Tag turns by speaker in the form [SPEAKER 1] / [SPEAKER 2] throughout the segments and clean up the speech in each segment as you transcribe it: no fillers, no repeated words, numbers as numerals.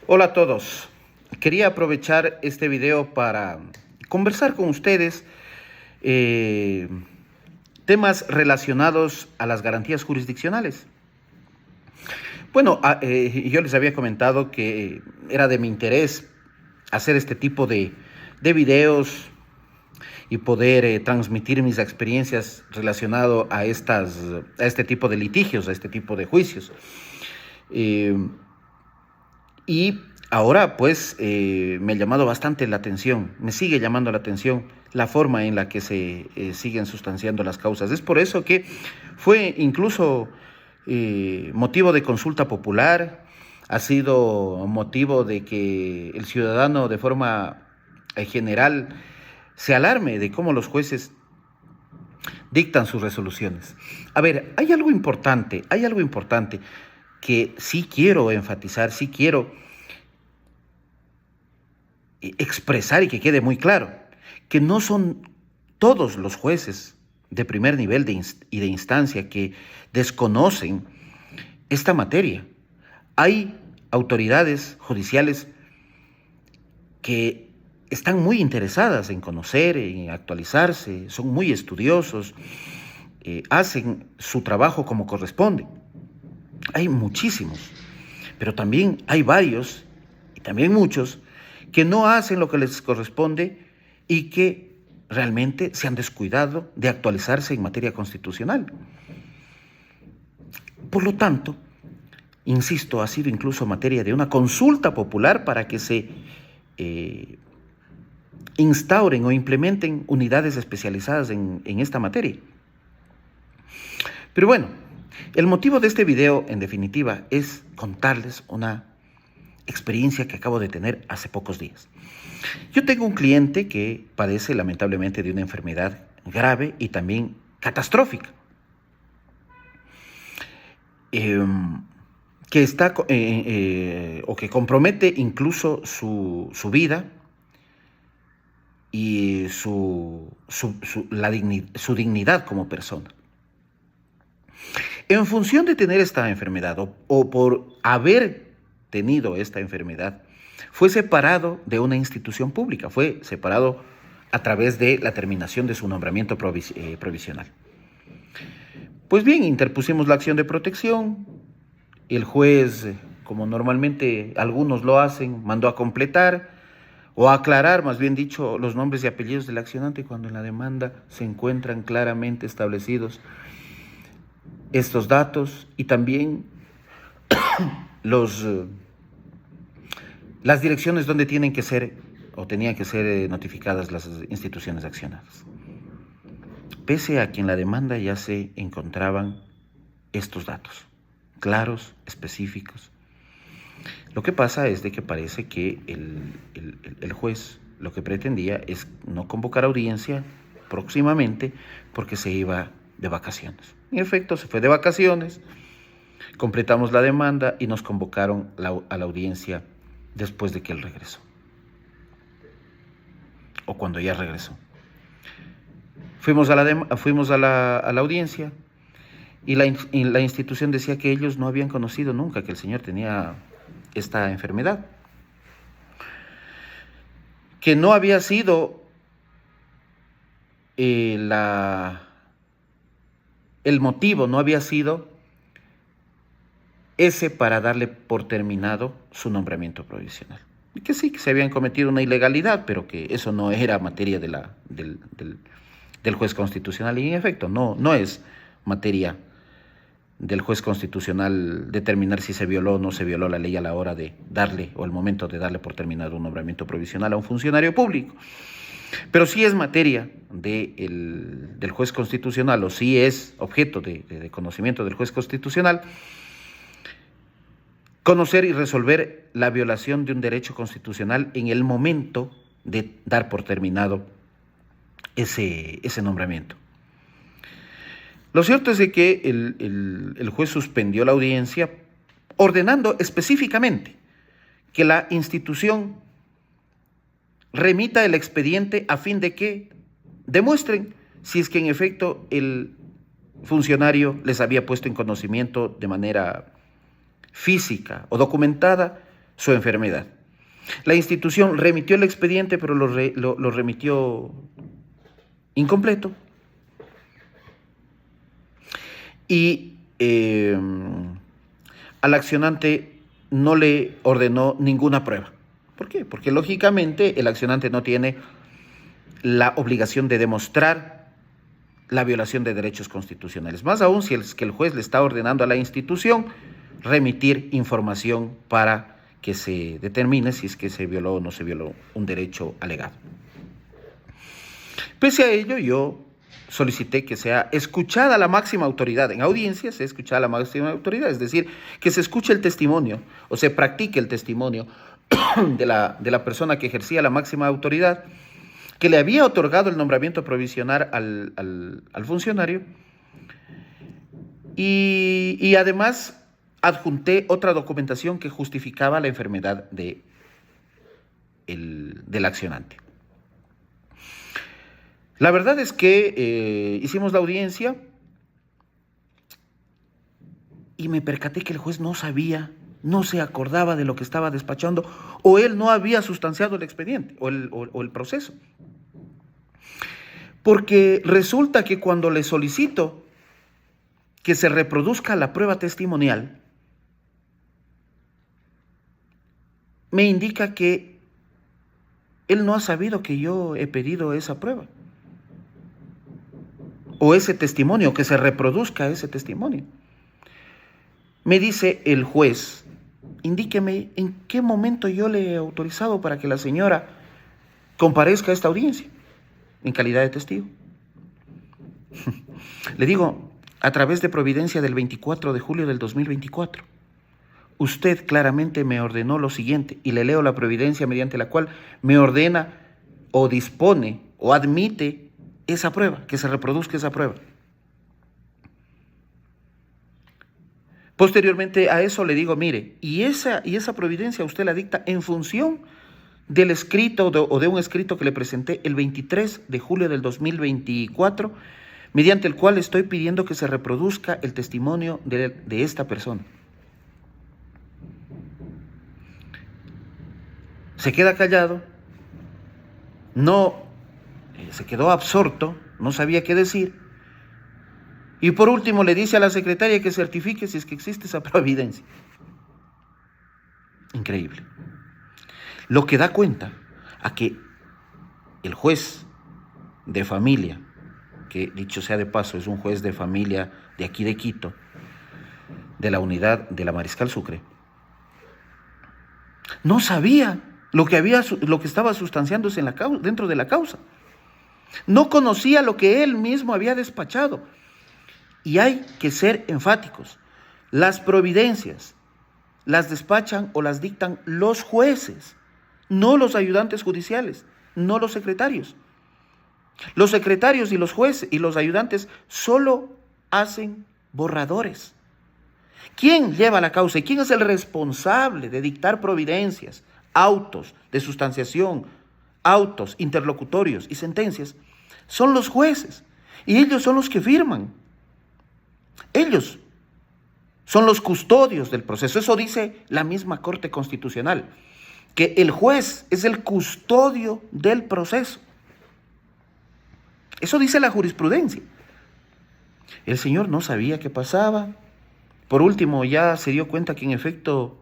[SPEAKER 1] Hola a todos. Quería aprovechar este video para conversar con ustedes eh, temas relacionados a las garantías jurisdiccionales. Bueno, yo les había comentado que era de mi interés hacer este tipo de videos y poder transmitir mis experiencias relacionado a este tipo de litigios, a este tipo de juicios. Eh, Y ahora pues me ha llamado bastante la atención, me sigue llamando la atención la forma en la que se siguen sustanciando las causas. Es por eso que fue incluso motivo de consulta popular, ha sido motivo de que el ciudadano de forma general se alarme de cómo los jueces dictan sus resoluciones. A ver, hay algo importante que sí quiero enfatizar, sí quiero expresar y que quede muy claro, que no son todos los jueces de primer nivel y de instancia que desconocen esta materia. Hay autoridades judiciales que están muy interesadas en conocer, en actualizarse, son muy estudiosos, hacen su trabajo como corresponde. Hay muchísimos, pero también hay varios, y también muchos, que no hacen lo que les corresponde y que realmente se han descuidado de actualizarse en materia constitucional. Por lo tanto, insisto, ha sido incluso materia de una consulta popular para que se eh, instauren o implementen unidades especializadas en esta materia. Pero bueno, el motivo de este video, en definitiva, es contarles una experiencia que acabo de tener hace pocos días. Yo tengo un cliente que padece lamentablemente de una enfermedad grave y también catastrófica, que está o que compromete incluso su vida y su dignidad como persona. En función de tener esta enfermedad o por haber tenido esta enfermedad, fue separado de una institución pública, fue separado a través de la terminación de su nombramiento provisional. Pues bien, interpusimos la acción de protección, el juez, como normalmente algunos lo hacen, mandó a completar o a aclarar, más bien dicho, los nombres y apellidos del accionante cuando en la demanda se encuentran claramente establecidos estos datos y también los las direcciones donde tienen que ser o tenían que ser notificadas las instituciones accionadas. Pese a que en la demanda ya se encontraban estos datos, claros, específicos. Lo que pasa es de que parece que el juez lo que pretendía es no convocar audiencia próximamente porque se iba de vacaciones. En efecto, se fue de vacaciones, completamos la demanda y nos convocaron a la audiencia después de que él regresó, o cuando ya regresó. Fuimos a la audiencia y la institución decía que ellos no habían conocido nunca que el señor tenía esta enfermedad, que no había sido el motivo, no había sido ese para darle por terminado su nombramiento provisional. Y que sí, que se habían cometido una ilegalidad, pero que eso no era materia del juez constitucional. Y en efecto, no es materia del juez constitucional determinar si se violó o no se violó la ley a la hora de darle o al momento de darle por terminado un nombramiento provisional a un funcionario público. Pero sí es materia del juez constitucional, o sí es objeto de conocimiento del juez constitucional, conocer y resolver la violación de un derecho constitucional en el momento de dar por terminado ese nombramiento. Lo cierto es de que el juez suspendió la audiencia ordenando específicamente que la institución remita el expediente a fin de que demuestren si es que en efecto el funcionario les había puesto en conocimiento de manera física o documentada su enfermedad. La institución remitió el expediente, pero lo remitió incompleto. Y al accionante no le ordenó ninguna prueba. ¿Por qué? Porque lógicamente el accionante no tiene la obligación de demostrar la violación de derechos constitucionales. Más aún si el juez le está ordenando a la institución remitir información para que se determine si es que se violó o no se violó un derecho alegado. Pese a ello, yo solicité que sea escuchada la máxima autoridad. En audiencia se escucha la máxima autoridad, es decir, que se escuche el testimonio o se practique el testimonio de la persona que ejercía la máxima autoridad, que le había otorgado el nombramiento provisional al funcionario, y además adjunté otra documentación que justificaba la enfermedad del accionante. La verdad es que hicimos la audiencia y me percaté que el juez no sabía, no se acordaba de lo que estaba despachando, o él no había sustanciado el expediente o el proceso. Porque resulta que cuando le solicito que se reproduzca la prueba testimonial, me indica que él no ha sabido que yo he pedido esa prueba o ese testimonio, que se reproduzca ese testimonio. Me dice el juez, indíqueme en qué momento yo le he autorizado para que la señora comparezca a esta audiencia en calidad de testigo. Le digo, a través de providencia del 24 de julio del 2024, usted claramente me ordenó lo siguiente, y le leo la providencia mediante la cual me ordena o dispone o admite esa prueba, que se reproduzca esa prueba. Posteriormente a eso le digo, mire, y esa providencia usted la dicta en función del escrito o de un escrito que le presenté el 23 de julio del 2024, mediante el cual estoy pidiendo que se reproduzca el testimonio de esta persona. Se queda callado, se quedó absorto, no sabía qué decir, y por último le dice a la secretaria que certifique si es que existe esa providencia. Increíble. Lo que da cuenta a que el juez de familia, que dicho sea de paso es un juez de familia de aquí de Quito, de la unidad de la Mariscal Sucre, no sabía lo que estaba sustanciándose dentro de la causa. No conocía lo que él mismo había despachado. Y hay que ser enfáticos. Las providencias las despachan o las dictan los jueces, no los ayudantes judiciales, no los secretarios. Los secretarios y los jueces y los ayudantes solo hacen borradores. ¿Quién lleva la causa y quién es el responsable de dictar providencias, autos de sustanciación, autos interlocutorios y sentencias? Son los jueces, y ellos son los que firman. Ellos son los custodios del proceso. Eso dice la misma Corte Constitucional, que el juez es el custodio del proceso. Eso dice la jurisprudencia. El señor no sabía qué pasaba. Por último, ya se dio cuenta que en efecto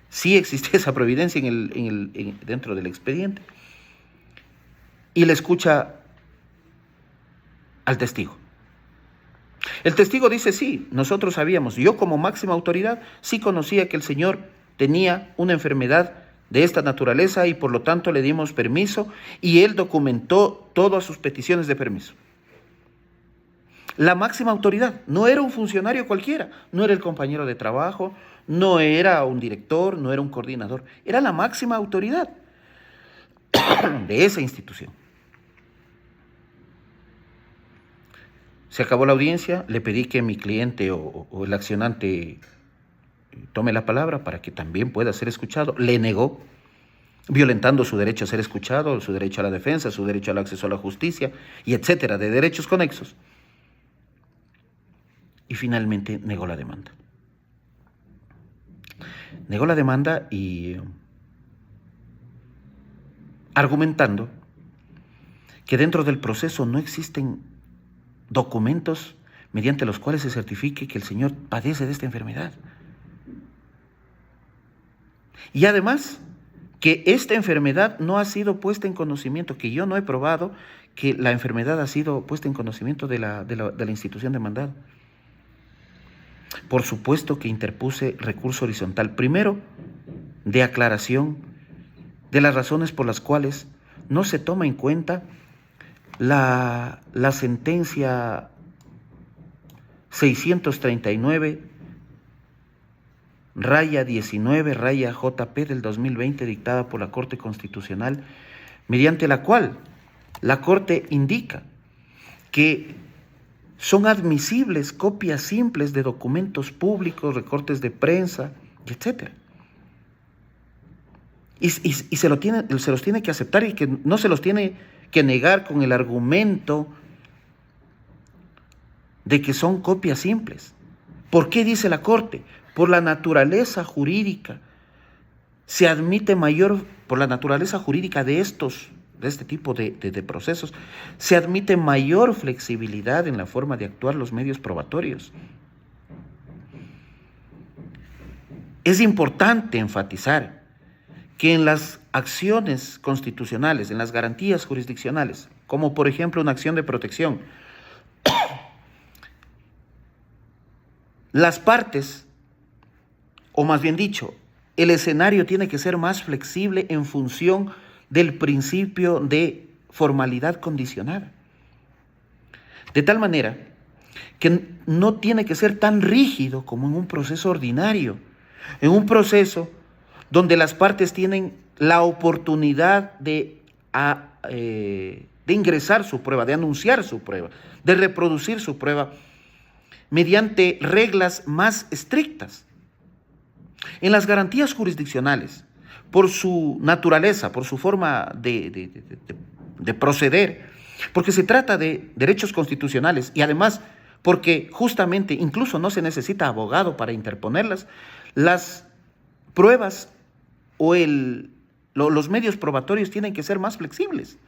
[SPEAKER 1] sí existía esa providencia dentro del expediente. Y le escucha al testigo. El testigo dice, sí, nosotros sabíamos, yo como máxima autoridad sí conocía que el señor tenía una enfermedad de esta naturaleza y por lo tanto le dimos permiso, y él documentó todas sus peticiones de permiso. La máxima autoridad no era un funcionario cualquiera, no era el compañero de trabajo, no era un director, no era un coordinador, era la máxima autoridad de esa institución. Se acabó la audiencia, le pedí que mi cliente o el accionante tome la palabra para que también pueda ser escuchado. Le negó, violentando su derecho a ser escuchado, su derecho a la defensa, su derecho al acceso a la justicia, y etcétera, de derechos conexos. Y finalmente negó la demanda. negó la demanda y argumentando que dentro del proceso no existen documentos mediante los cuales se certifique que el señor padece de esta enfermedad. Y además, que esta enfermedad no ha sido puesta en conocimiento, que yo no he probado que la enfermedad ha sido puesta en conocimiento de la institución demandada. Por supuesto que interpuse recurso horizontal, primero de aclaración de las razones por las cuales no se toma en cuenta la sentencia 639/19/JP del 2020 dictada por la Corte Constitucional, mediante la cual la Corte indica que son admisibles copias simples de documentos públicos, recortes de prensa, etc. Y se los tiene que aceptar y que no se los tiene que negar con el argumento de que son copias simples. ¿Por qué dice la Corte? Por la naturaleza jurídica. Se admite por la naturaleza jurídica de este tipo de procesos, se admite mayor flexibilidad en la forma de actuar los medios probatorios. Es importante enfatizar que en las acciones constitucionales, en las garantías jurisdiccionales, como por ejemplo una acción de protección, las partes, o más bien dicho, el escenario tiene que ser más flexible en función del principio de formalidad condicionada. De tal manera que no tiene que ser tan rígido como en un proceso ordinario, en un proceso donde las partes tienen la oportunidad de ingresar su prueba, de anunciar su prueba, de reproducir su prueba mediante reglas más estrictas. En las garantías jurisdiccionales, por su naturaleza, por su forma de proceder, porque se trata de derechos constitucionales y además porque justamente incluso no se necesita abogado para interponerlas, las pruebas o los medios probatorios tienen que ser más flexibles.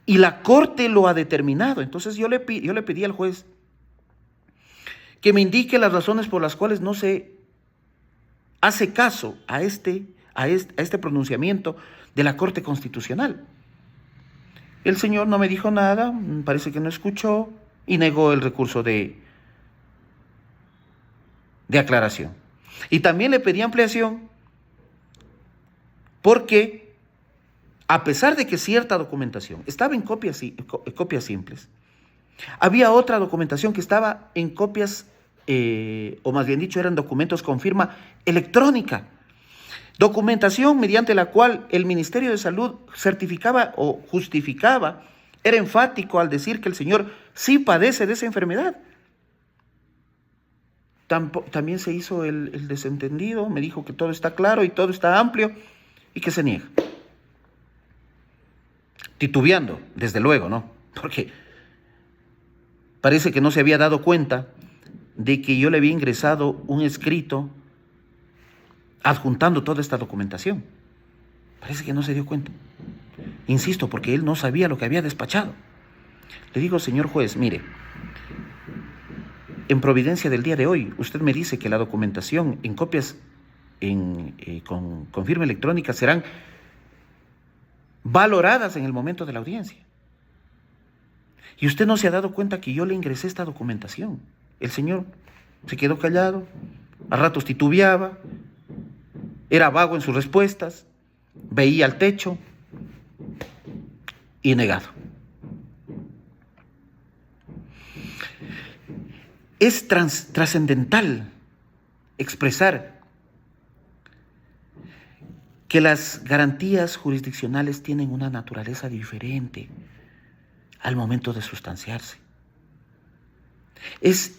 [SPEAKER 1] Y la Corte lo ha determinado. Entonces yo le pedí al juez que me indique las razones por las cuales no se hace caso a este pronunciamiento de la Corte Constitucional. El señor no me dijo nada, parece que no escuchó y negó el recurso de aclaración. Y también le pedí ampliación porque, a pesar de que cierta documentación estaba en copias simples, había otra documentación que estaba en copias, o más bien dicho, eran documentos con firma electrónica. Documentación mediante la cual el Ministerio de Salud certificaba o justificaba, era enfático al decir que el señor sí padece de esa enfermedad. También se hizo el desentendido, me dijo que todo está claro y todo está amplio y que se niega. Titubeando, desde luego, ¿no? Porque parece que no se había dado cuenta de que yo le había ingresado un escrito adjuntando toda esta documentación. Parece que no se dio cuenta. Insisto, porque él no sabía lo que había despachado. Le digo, señor juez, mire, en providencia del día de hoy, usted me dice que la documentación en copias con firma electrónica serán valoradas en el momento de la audiencia. Y usted no se ha dado cuenta que yo le ingresé esta documentación. El señor se quedó callado, a ratos titubeaba, era vago en sus respuestas, veía al techo y negado. Es trascendental expresar que las garantías jurisdiccionales tienen una naturaleza diferente al momento de sustanciarse. Es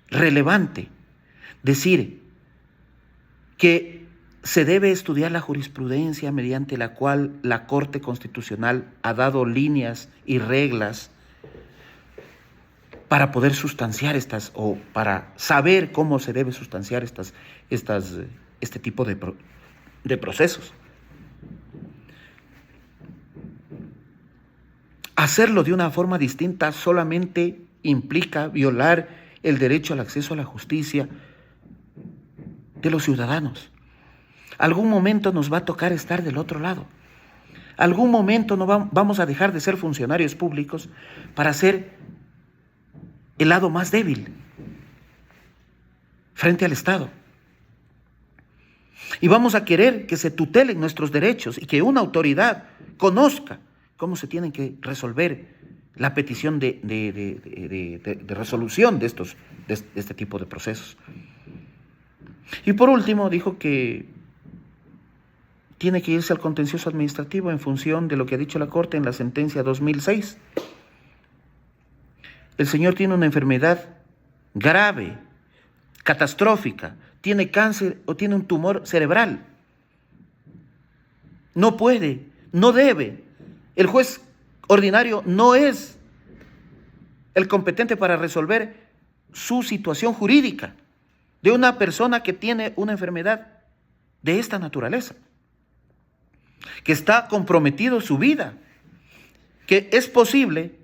[SPEAKER 1] relevante decir que se debe estudiar la jurisprudencia mediante la cual la Corte Constitucional ha dado líneas y reglas para poder sustanciar o para saber cómo se debe sustanciar este tipo de procesos. Hacerlo de una forma distinta solamente implica violar el derecho al acceso a la justicia de los ciudadanos. Algún momento nos va a tocar estar del otro lado. Algún momento no vamos a dejar de ser funcionarios públicos para ser el lado más débil frente al Estado. Y vamos a querer que se tutelen nuestros derechos y que una autoridad conozca cómo se tienen que resolver la petición de resolución de este tipo de procesos. Y por último, dijo que tiene que irse al contencioso administrativo en función de lo que ha dicho la Corte en la sentencia 2006. El señor tiene una enfermedad grave, catastrófica, tiene cáncer o tiene un tumor cerebral. No puede, no debe. El juez ordinario no es el competente para resolver su situación jurídica de una persona que tiene una enfermedad de esta naturaleza, que está comprometido su vida, que es posible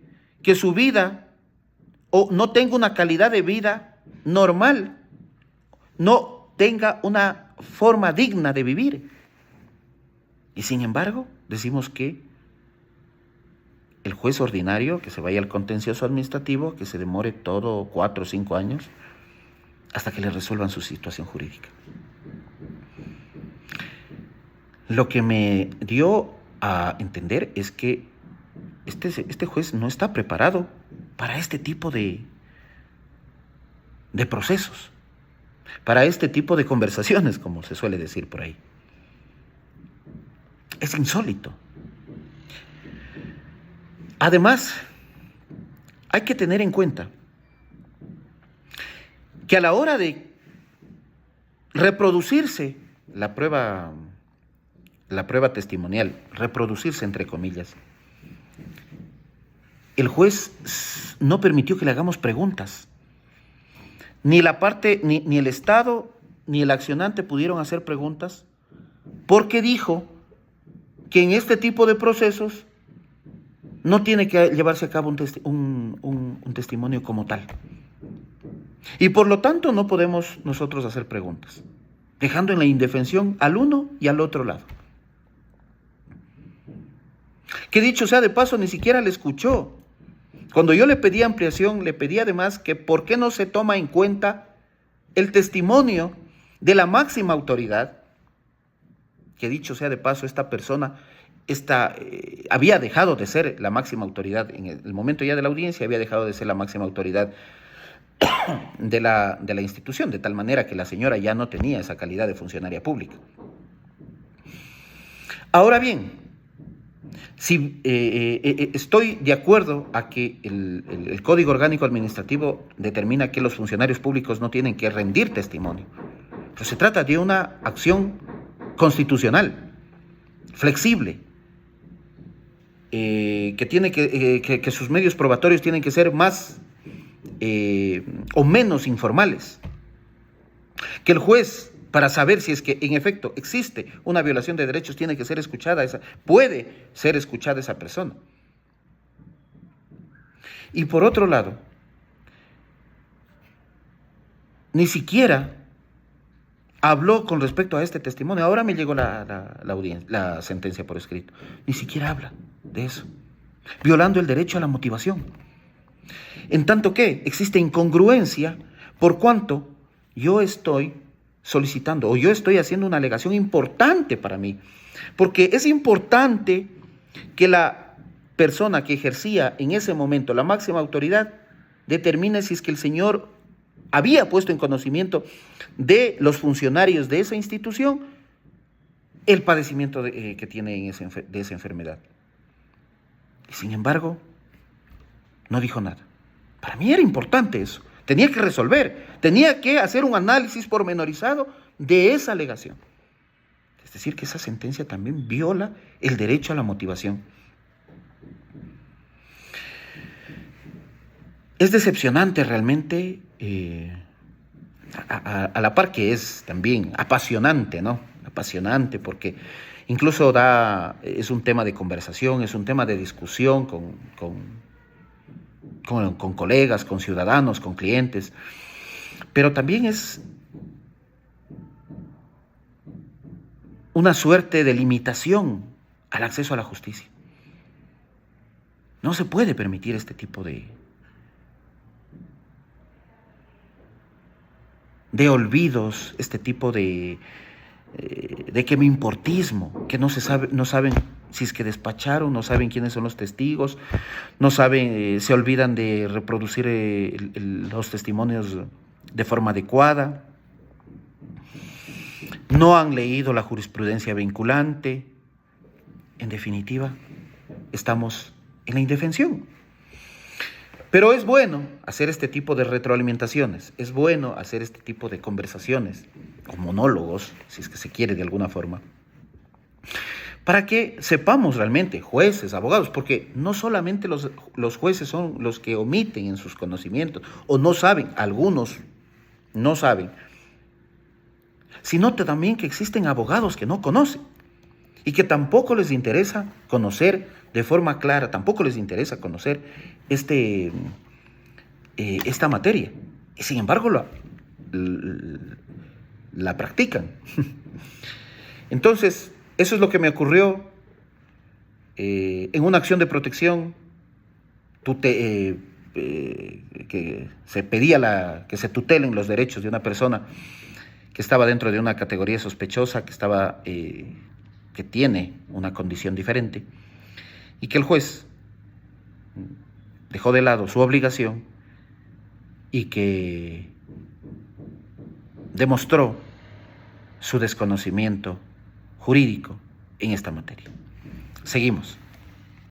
[SPEAKER 1] que su vida o no tenga una calidad de vida normal, no tenga una forma digna de vivir. Y sin embargo, decimos que el juez ordinario, que se vaya al contencioso administrativo, que se demore todo 4 o 5 años, hasta que le resuelvan su situación jurídica. Lo que me dio a entender es que este juez no está preparado para este tipo de procesos, para este tipo de conversaciones, como se suele decir por ahí. Es insólito. Además, hay que tener en cuenta que a la hora de reproducirse la prueba testimonial, reproducirse entre comillas, el juez no permitió que le hagamos preguntas. Ni la parte, ni el Estado, ni el accionante pudieron hacer preguntas, porque dijo que en este tipo de procesos no tiene que llevarse a cabo un testimonio como tal. Y por lo tanto no podemos nosotros hacer preguntas, dejando en la indefensión al uno y al otro lado. Que dicho sea de paso, ni siquiera le escuchó. Cuando yo le pedí ampliación, le pedí además que por qué no se toma en cuenta el testimonio de la máxima autoridad, que dicho sea de paso, esta persona había dejado de ser la máxima autoridad en el momento ya de la audiencia, había dejado de ser la máxima autoridad de la institución, de tal manera que la señora ya no tenía esa calidad de funcionaria pública. Ahora bien, si estoy de acuerdo a que el Código Orgánico Administrativo determina que los funcionarios públicos no tienen que rendir testimonio, pero se trata de una acción constitucional, flexible, que sus medios probatorios tienen que ser más o menos informales, que el juez, para saber si es que en efecto existe una violación de derechos, tiene que ser escuchada, puede ser escuchada esa persona. Y por otro lado, ni siquiera habló con respecto a este testimonio. Ahora me llegó la sentencia por escrito. Ni siquiera habla de eso, violando el derecho a la motivación. En tanto que existe incongruencia por cuanto yo estoy solicitando o yo estoy haciendo una alegación importante para mí, porque es importante que la persona que ejercía en ese momento la máxima autoridad determine si es que el señor había puesto en conocimiento de los funcionarios de esa institución el padecimiento que tiene de esa enfermedad. Y sin embargo, no dijo nada. Para mí era importante eso. Tenía que resolver, tenía que hacer un análisis pormenorizado de esa alegación. Es decir, que esa sentencia también viola el derecho a la motivación. Es decepcionante realmente, a la par que es también apasionante, ¿no? Apasionante porque incluso es un tema de conversación, es un tema de discusión con colegas, con ciudadanos, con clientes, pero también es una suerte de limitación al acceso a la justicia. No se puede permitir este tipo de olvidos, este tipo de que me importismo, que no saben si es que despacharon, no saben quiénes son los testigos, no saben, se olvidan de reproducir los testimonios de forma adecuada, no han leído la jurisprudencia vinculante. En definitiva, estamos en la indefensión. Pero es bueno hacer este tipo de retroalimentaciones, es bueno hacer este tipo de conversaciones, o monólogos, si es que se quiere de alguna forma, para que sepamos realmente, jueces, abogados, porque no solamente los jueces son los que omiten en sus conocimientos, o no saben, algunos no saben, sino también que existen abogados que no conocen y que tampoco les interesa conocer de forma clara, tampoco les interesa conocer esta materia. Y sin embargo la practican. Entonces, eso es lo que me ocurrió en una acción de protección que se pedía que se tutelen los derechos de una persona que estaba dentro de una categoría sospechosa, que tiene una condición diferente, y que el juez dejó de lado su obligación y que demostró su desconocimiento jurídico en esta materia. Seguimos.